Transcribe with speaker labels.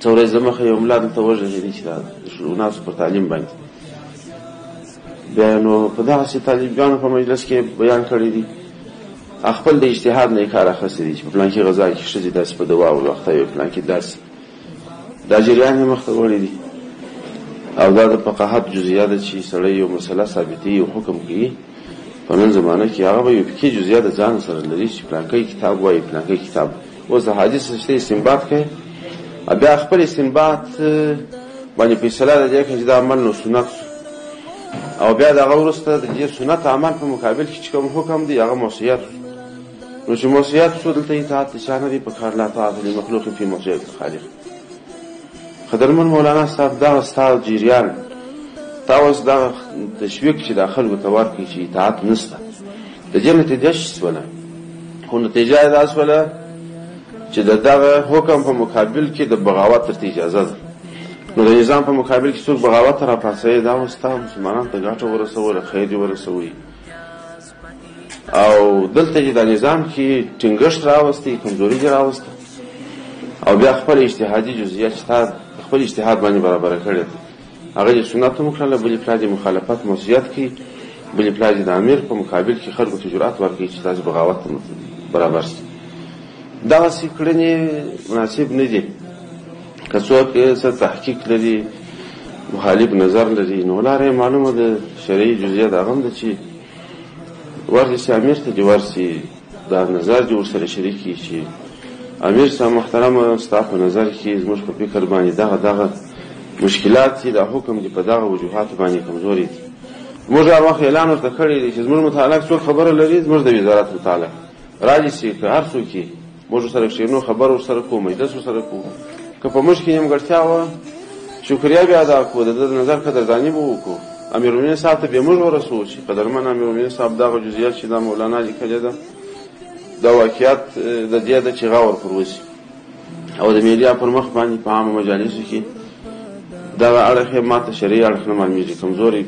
Speaker 1: څه ورځې مخه یو ملا دلته وژړېدی چې دا ناسو پر تعلیم باندې بیا نو په دغسې طالبانو په مجلس کې بیان کړی دي خپل د اجتهاد نه یې کار اخیستی دی چې په پلانکي غذا کې ښځې داسې په دوا وخته وي پلانکي داسې دا جریان یې مخته وړی دي او دا د فقاهت جزیه ده چې سړی یو مسله ثابتوي او حکم کوي په نن زمانه کې هغه به یو فقهي جزیه د ځان سره لري چې پلانکی کتاب وایي پلانکی کتاب اوس د حدیث شته استنباط کوي بیا خپل استنباط باندې فیصله ده چې دا عمل نو سنت او بیا دغه وروسته د دې سنت عمل په مقابل کې چې کوم حکم دی هغه موصیت نو چې موصیت شو دلته اطاعت نشان دی په کار لا طاعت لمخلوق فی معصیت الخالق قدرمن مولانا صاحب دا استاد جریان تاسو دا تشویق چې داخل وتوار کی چې اطاعت نشته د دې نتیجه شوله خو نتیجه دا شوله چې دغه حکم په مقابل کې د بغاوت تر اجازه ده نو د نظام په مقابل کې څوک بغاوت را پاسي دا وستا مسلمانان ته ګټه ورسوله خیر ورسوي او دلته چې د نظام کې ټینګښت راوستي کمزوري راوسته او بیا خپل اجتهادي جزئیات چې خپل اجتهاد باندې برابر کړی هغه د سنت مخالفت بل پلاجی مخالفت موصیت کی بل پلاجی د امیر په مقابل کې خلکو ته جرأت ورکړي چې تاسو بغاوت برابر شي دا سیکړنې مناسب نه دي که څوک څه تحقیق لري مخالف نظر لري نو لاره معلومه ده شرعي جزئیات هغه ده چې ورسې امیر ته ورسې دا نظر جوړ سره شریکي شي امیر صاحب محترم ستاسو په نظر کې زموږ په فکر باندې دغه مشکلات چې د حکم دی په دغه وجوهات باندې کمزوري دي موږ هر وخت اعلان ورته کړی دی چې زموږ متعلق څوک خبره لري زموږ د وزارت متعلق راځي چې هر څوک موږ سره شنو خبر ور سره کوو مجلس سره کوو که په مشکل یم ګټیا و شکریا بیا ادا کوو د نظر قدردانی وو کو امیر المؤمنین صاحب ته به موږ ورسو چې قدرمن امیر المؤمنین صاحب دغه جزئیات چې د مولانا لیکل ده دا واقعیت د دې د چې غاور پروسي او د میډیا پر مخ باندې په عامه مجالسو کې دا اړه ماته شریعه اړه نه معلومیږي کمزوري